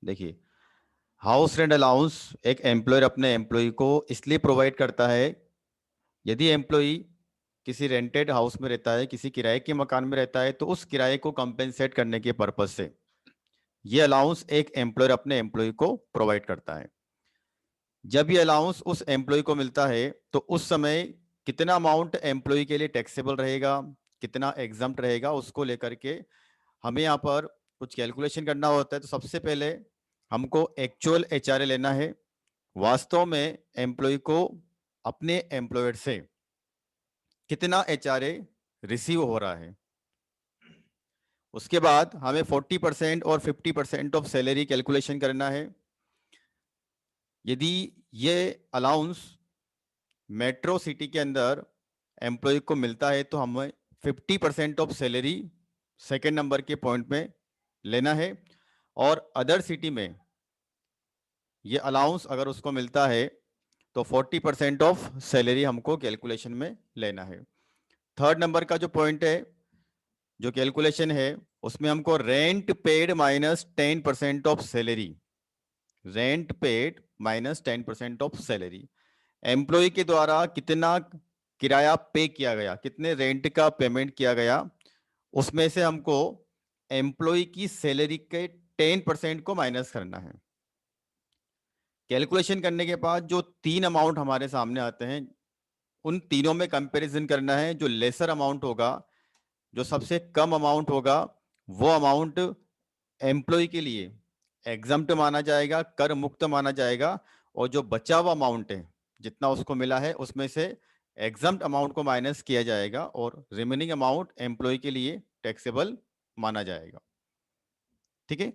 देखिए, house rent allowance एक employer अपने एम्प्लॉय को इसलिए प्रोवाइड करता है, यदि एम्प्लॉय किसी रेंटेड हाउस में रहता है, किसी किराए के मकान में रहता है, तो उस किराए को कंपेंसेट करने के पर्पज से ये अलाउंस एक एम्प्लॉयर अपने एम्प्लॉय को प्रोवाइड करता है। जब ये अलाउंस उस एम्प्लॉय को मिलता है तो उस समय कितना अमाउंट एम्प्लॉय के लिए टैक्सेबल रहेगा, कितना एग्जम्प्ट रहेगा, उसको लेकर के हमें यहाँ पर कुछ कैलकुलेशन करना होता है। तो सबसे पहले हमको एक्चुअल एचआरए लेना है, वास्तव में एम्प्लॉय को अपने एम्प्लॉयर से कितना एचआरए रिसीव हो रहा है। उसके बाद हमें 40% और 50% ऑफ सैलरी कैलकुलेशन करना है। यदि ये अलाउंस मेट्रो सिटी के अंदर एम्प्लॉय को मिलता है तो हमें 50% ऑफ सैलरी सेकेंड नंबर के पॉइंट में लेना है, और अदर सिटी में ये अलाउंस अगर उसको मिलता है तो 40% ऑफ सैलरी हमको कैलकुलेशन में लेना है। थर्ड नंबर का जो पॉइंट है, जो कैलकुलेशन है, उसमें हमको rent paid minus 10% of salary, rent paid minus 10% of salary, employ के द्वारा कितना किराया पे किया गया, कितने रेंट का पेमेंट किया गया, उसमें से हमको एम्प्लॉय की सैलरी के 10% को माइनस करना है। कैलकुलेशन करने के बाद जो तीन अमाउंट हमारे सामने आते हैं, उन तीनों में कंपैरिजन करना है। जो लेसर अमाउंट होगा, जो सबसे कम अमाउंट होगा, वो अमाउंट एम्प्लॉय के लिए एग्जम्प्ट माना जाएगा, कर मुक्त माना जाएगा, और जो बचा हुआ अमाउंट है, जितना उसको मिला है, उसमें से एग्जम्प्ट अमाउंट को माइनस किया जाएगा और रिमेनिंग अमाउंट एम्प्लॉय के लिए टैक्सेबल माना जाएगा। ठीक है,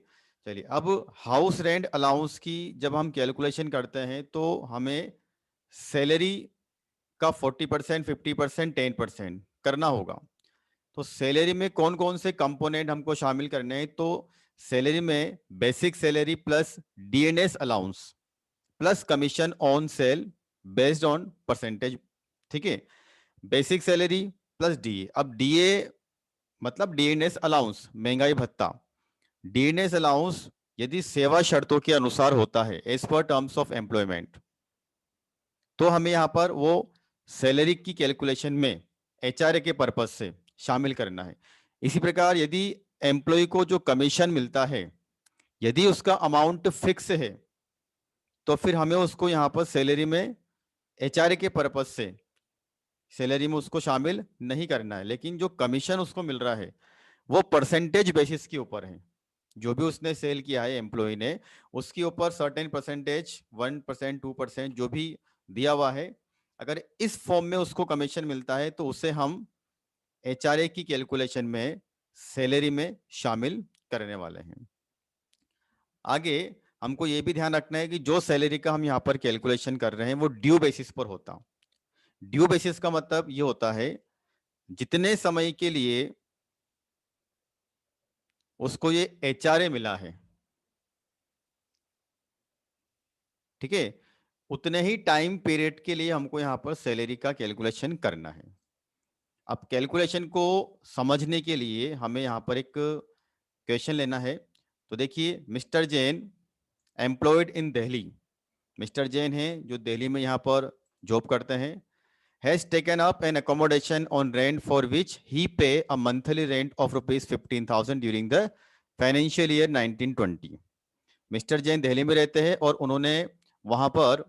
चलिए अब हाउस रेंट अलाउंस की जब हम कैलकुलेशन करते हैं तो हमें सैलरी का 40%, 50%, 10% करना होगा। तो सैलरी में कौन कौन से कंपोनेंट हमको शामिल करने हैं? तो सैलरी में basic salary plus DNS allowance plus commission on sale based on percentage. ठीक है, बेसिक सैलरी प्लस डीए। अब डीए मतलब डीएनएस अलाउंस, महंगाई भत्ता। डीएनएस अलाउंस यदि सेवा शर्तों के अनुसार होता है, as per terms of employment, तो हमें यहां पर वो सैलरी की कैलकुलेशन में एचआरए के पर्पज से शामिल करना है। इसी प्रकार यदि एम्प्लॉय को जो कमीशन मिलता है, यदि उसका अमाउंट फिक्स है, तो फिर हमें उसको यहां पर सैलरी में एचआरए के पर्पज से सैलरी में उसको शामिल नहीं करना है। लेकिन जो कमीशन उसको मिल रहा है वो परसेंटेज बेसिस के ऊपर है। जो भी उसने सेल किया है एम्प्लॉय ने, उसके ऊपर सर्टेन परसेंटेज, 1%, 2% जो भी दिया हुआ है, अगर इस फॉर्म में उसको कमीशन मिलता है तो उसे हम एचआरए की कैलकुलेशन में सैलरी में शामिल करने वाले हैं। आगे हमको ये भी ध्यान रखना है कि जो सैलरी का हम यहाँ पर कैलकुलेशन कर रहे हैं वो ड्यू बेसिस पर होता। ड्यू बेसिस का मतलब ये होता है जितने समय के लिए उसको ये एचआरए मिला है, ठीक है, उतने ही टाइम पीरियड के लिए हमको यहां पर सैलरी का कैलकुलेशन करना है। अब कैलकुलेशन को समझने के लिए हमें यहां पर एक क्वेश्चन लेना है। तो देखिए, mister Jain employed in Delhi, mister Jain हैं जो दिल्ली में यहां पर जॉब करते हैं, has taken up an accommodation on rent for which he pay a monthly rent of ₹15,000 during the financial year 1920। Mister Jain Delhi में रहते हैं और उन्होंने वहां पर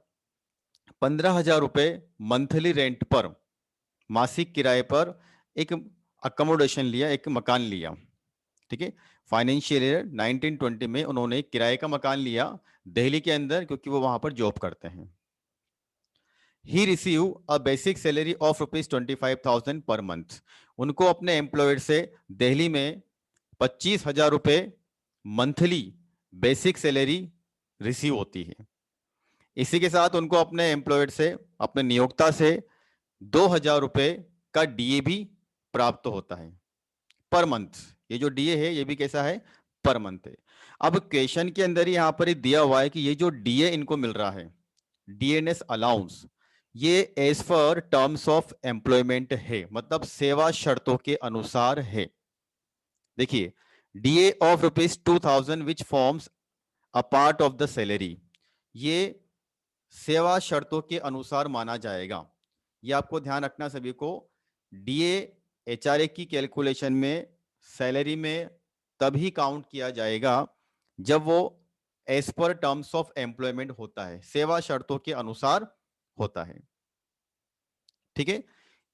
15,000 रुपए मंथली रेंट पर, मासिक किराए पर एक अकोमोडेशन लिया, एक मकान लिया। ठीक है, फाइनेंशियल ईयर 1920 में उन्होंने किराए का मकान लिया दिल्ली के अंदर, क्योंकि वो वहां पर जॉब करते हैं। He receive a basic salary of ₹25,000 per month. उनको अपने एम्प्लॉयर से दिल्ली में 25,000 रुपए मंथली बेसिक सैलरी रिसीव होती है। इसी के साथ उनको अपने एम्प्लॉयर से, अपने नियोक्ता से 2,000 रुपए का डीए भी प्राप्त होता है पर मंथ। ये जो डीए है ये भी कैसा है? पर मंथ है। अब क्वेश्चन के अंदर ही यहां पर ही दिया हुआ है कि ये जो डीए इनको मिल रहा है, डीएनएस अलाउंस, ये as per terms of employment है, मतलब सेवा शर्तों के अनुसार है। देखिए, DA of ₹2,000 which forms a part of the salary, ये सेवा शर्तों के अनुसार माना जाएगा। ये आपको ध्यान रखना सभी को। डीए एचआरए की कैलकुलेशन में सैलरी में तभी काउंट किया जाएगा जब वो as per terms of employment होता है, सेवा शर्तों के अनुसार होता है। ठीक है।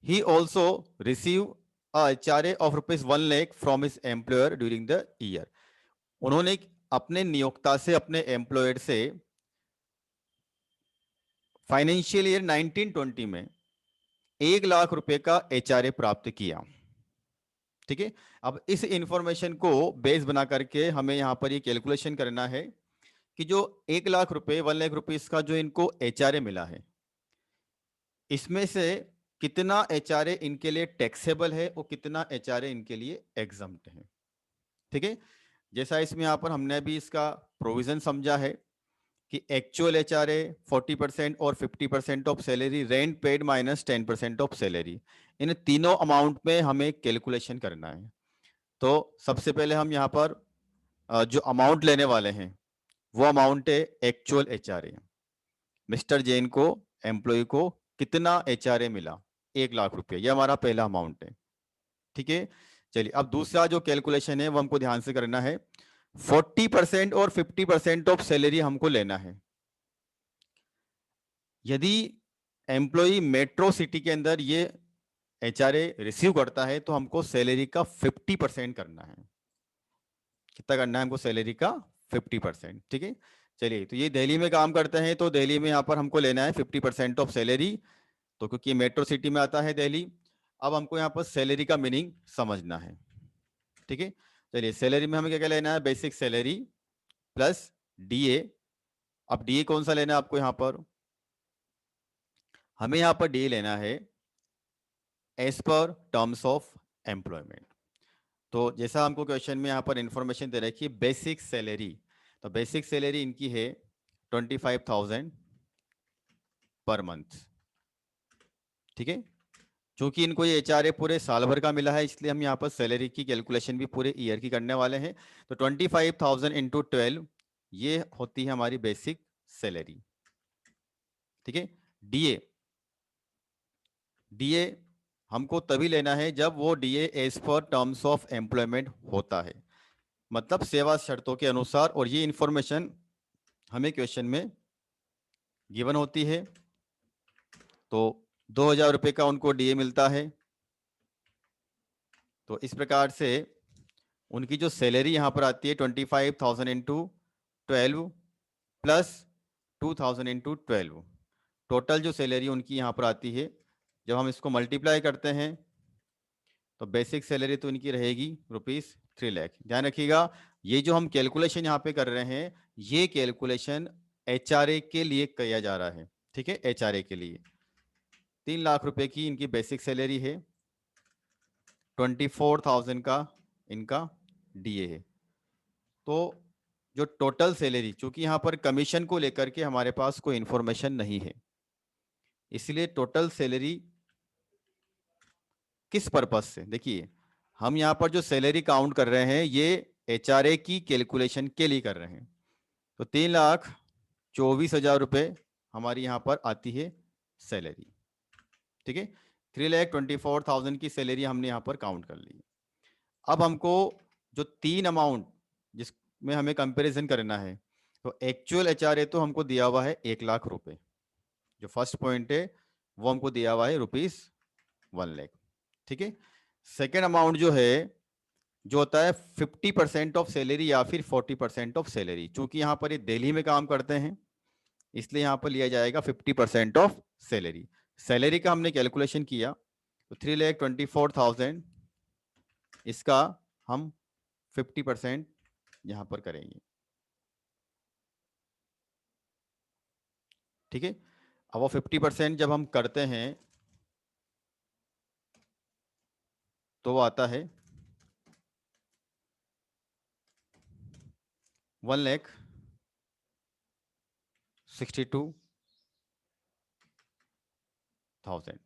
He also receive HRA of ₹1 lakh from his employer during the year. उन्होंने अपने नियोक्ता से, अपने एम्प्लॉयर से फाइनेंशियल ईयर 1920 में 1 लाख रुपए का एचआरए प्राप्त किया। ठीक है। अब इस इंफॉर्मेशन को बेस बना करके हमें यहां पर ये कैलकुलेशन करना है कि जो 1 लाख रुपए, 1 लाख रुपीज का जो इनको एचआरए मिला है, इसमें से कितना एचआरए इनके लिए टैक्सेबल है और कितना एचआरए इनके लिए एग्जम्प्ट है। ठीक है। जैसा इसमें यहां पर हमने भी इसका प्रोविजन समझा है कि एक्चुअल एचआरए 40% और 50% of salary, rent paid minus 10% of salary, इन तीनों अमाउंट में हमें कैलकुलेशन करना है। तो सबसे पहले हम यहाँ पर जो अमाउंट लेने वाले हैं वो अमाउंट है एक्चुअल एचआरए। मिस्टर जैन को, एम्प्लॉय को कितना एचआरए मिला? 1 लाख रुपए, ये हमारा पहला अमाउंट है। ठीक है। चलिए, अब दूसरा जो कैलकुलेशन है वो हमको ध्यान से करना है। 40% और 50% ऑफ सैलरी हमको लेना है। यदि एम्प्लॉय मेट्रो सिटी के अंदर ये एचआरए रिसीव करता है तो हमको सैलरी का 50% करना है। कितना करना है हमको? सैलरी का 50%। ठीक है। चलिए, तो ये दिल्ली में काम करते हैं तो दिल्ली में यहाँ पर हमको लेना है 50% ऑफ सैलरी, तो क्योंकि मेट्रो सिटी में आता है दिल्ली। अब हमको यहाँ पर सैलरी का मीनिंग समझना है। ठीक है। चलिए, सैलरी में हमें क्या क्या लेना है? Basic salary plus DA. अब डीए कौन सा लेना है आपको? यहाँ पर हमें यहाँ पर डीए लेना है as per terms of employment. तो जैसा हमको क्वेश्चन में यहाँ पर इंफॉर्मेशन दे रखी है, बेसिक सैलरी, तो बेसिक सैलरी इनकी है 25,000 पर मंथ। ठीक है। क्योंकि इनको ये एचआरए पूरे साल भर का मिला है, इसलिए हम यहाँ पर सैलरी की कैलकुलेशन भी पूरे ईयर की करने वाले हैं। तो 25,000 इंटू 12, ये होती है हमारी बेसिक सैलरी। ठीक है। डीए, डीए हमको तभी लेना है जब वो DA as per terms of employment होता है, मतलब सेवा शर्तों के अनुसार। और ये इंफॉर्मेशन हमें क्वेश्चन में गिवन होती है। तो 2,000 रुपये का उनको डीए मिलता है। तो इस प्रकार से उनकी जो सैलरी यहाँ पर आती है 25,000 इंटू 12 प्लस 2,000 इंटू 12, टोटल जो सैलरी उनकी यहाँ पर आती है, जब हम इसको मल्टीप्लाई करते हैं तो बेसिक सैलरी तो इनकी रहेगी ₹3 लाख। ध्यान रखिएगा, ये जो हम कैलकुलेशन यहाँ पे कर रहे हैं, ये कैलकुलेशन एचआरए के लिए किया जा रहा है। ठीक है। एचआरए के लिए 3 लाख रुपए की इनकी बेसिक सैलरी है, 24,000 का इनका डीए है। तो जो टोटल सैलरी, चूंकि यहाँ पर कमीशन को लेकर के हमारे पास कोई इंफॉर्मेशन नहीं है, इसलिए टोटल सैलरी किस पर्पस से, देखिए हम यहाँ पर जो सैलरी काउंट कर रहे हैं ये एचआरए की कैलकुलेशन के लिए कर रहे हैं। तो 3,24,000 रुपये हमारी यहाँ पर आती है सैलरी। ठीक है। 3,24,000 की सैलरी हमने यहाँ पर काउंट कर ली। अब हमको जो तीन अमाउंट जिसमें हमें कंपैरिजन करना है, तो एक्चुअल एचआरए तो हमको दिया हुआ है 1 लाख रुपए, जो फर्स्ट पॉइंट है वो हमको दिया हुआ है ₹1 लाख। ठीक है। सेकेंड अमाउंट जो है, जो होता है 50% ऑफ सैलरी या फिर 40% ऑफ सैलरी, चूंकि यहाँ पर ये दिल्ली में काम करते हैं इसलिए यहाँ पर लिया जाएगा 50% ऑफ सैलरी। सैलरी का हमने कैलकुलेशन किया तो 3,24,000, इसका हम 50% यहाँ पर करेंगे। ठीक है। अब वो 50% जब हम करते हैं तो वो आता है 1,62,000।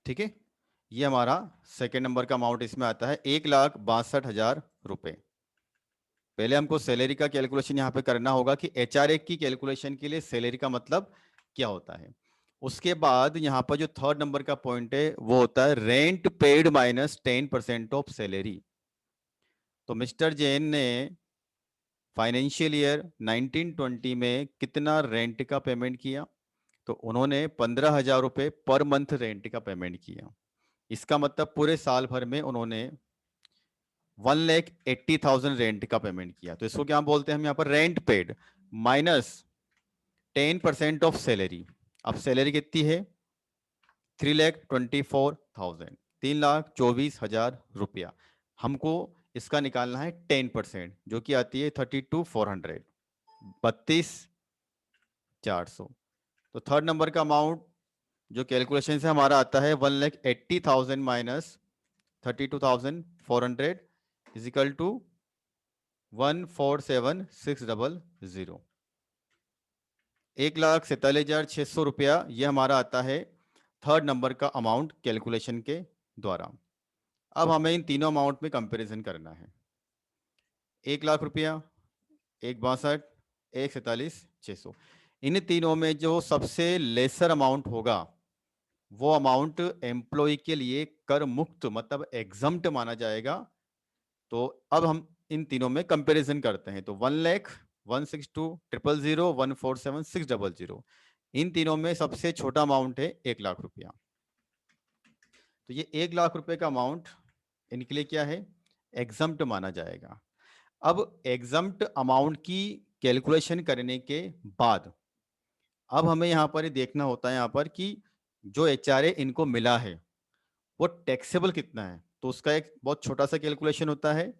ठीक है। ये हमारा सेकेंड नंबर का अमाउंट इसमें आता है, 1,62,000 रुपए। पहले हमको सैलरी का कैलकुलेशन यहाँ पे करना होगा कि एचआरए की कैलकुलेशन के लिए सैलरी का मतलब क्या होता है। उसके बाद यहाँ पर जो थर्ड नंबर का पॉइंट है वो होता है rent paid minus 10% of salary. तो मिस्टर जैन ने फाइनेंशियल ईयर 1920 में कितना रेंट का पेमेंट किया? तो उन्होंने 15,000 रुपये पर मंथ रेंट का पेमेंट किया। इसका मतलब पूरे साल भर में उन्होंने 1,80,000 रेंट का पेमेंट किया। तो इसको क्या बोलते हैं हम यहाँ पर? Rent paid minus 10% of salary. अब सैलरी कितनी है? 3,24,000, 3,24,000 रुपया। हमको इसका निकालना है 10%, जो कि आती है 32,400, 32,400। तो थर्ड नंबर का अमाउंट जो कैलकुलेशन से हमारा आता है 1,80,000 माइनस 32,400 इज इक्वल टू 1,47,600। 1,47,600 रुपया ये हमारा आता है थर्ड नंबर का अमाउंट कैलकुलेशन के द्वारा। अब हमें इन तीनों अमाउंट में कंपैरिजन करना है। 1,00,000 रुपया, 1,62, 1,47,600। इन तीनों में जो सबसे लेसर अमाउंट होगा वो अमाउंट एम्प्लॉय के लिए कर मुक्त मतलब एग्जम्प्ट माना जाएगा। तो अब हम इन तीनों में कंपैरिजन करते हैं। तो 1,01,62,000, 1,47,600, इन तीनों में सबसे छोटा अमाउंट है 1,00,000 रुपया। तो ये 1,00,000 रुपए का अमाउंट इनके लिए क्या है? एग्जम्प्ट माना जाएगा। अब एग्जम्प्ट अमाउंट की कैलकुलेशन करने के बाद अब हमें यहाँ पर ये देखना होता है यहाँ पर कि जो एचआरए इनको मिला है वो टैक्सेबल कितना है। तो उसका एक बहुत छोटा सा कैलकुलेशन होता है।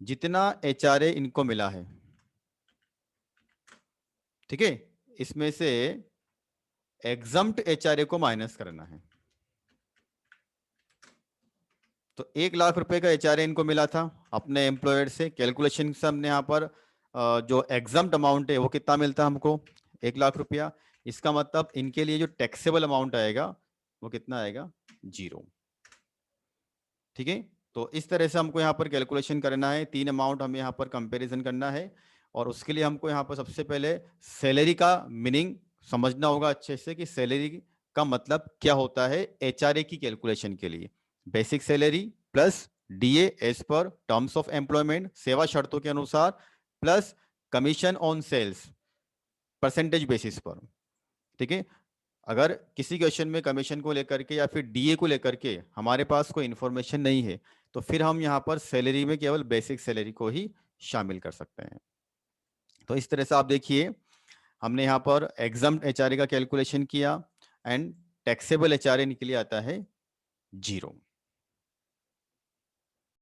जितना एचआरए इनको मिला है, ठीक है, इसमें से एग्जम्प्ट एचआरए को माइनस करना है। तो 1,00,000 रुपए का एचआरए इनको मिला था अपने एम्प्लॉयर से। कैलकुलेशन से हमने यहाँ पर जो एग्जम्प्ट अमाउंट है वो कितना मिलता है हमको? 1,00,000 रुपया। इसका मतलब इनके लिए जो टैक्सेबल अमाउंट आएगा वो कितना आएगा? 0। ठीक है, तो इस तरह से हमको यहाँ पर कैलकुलेशन करना है। तीन अमाउंट हमें यहाँ पर कंपैरिजन करना है और उसके लिए हमको यहाँ पर सबसे पहले सैलरी का मीनिंग समझना होगा अच्छे से कि सैलरी का मतलब क्या होता है एचआरए की कैलकुलेशन के लिए। Basic salary plus DA as per terms of employment, सेवा शर्तों के अनुसार, plus commission on sales percentage basis पर। ठीक है, अगर किसी क्वेश्चन में कमीशन को लेकर के या फिर डीए को लेकर के हमारे पास कोई इंफॉर्मेशन नहीं है तो फिर हम यहाँ पर सैलरी में केवल बेसिक सैलरी को ही शामिल कर सकते हैं। तो इस तरह से आप देखिए हमने यहाँ पर एग्जम्प्ट एचआरए का कैलकुलेशन किया एंड टैक्सेबल एचआरए निकले आता है 0।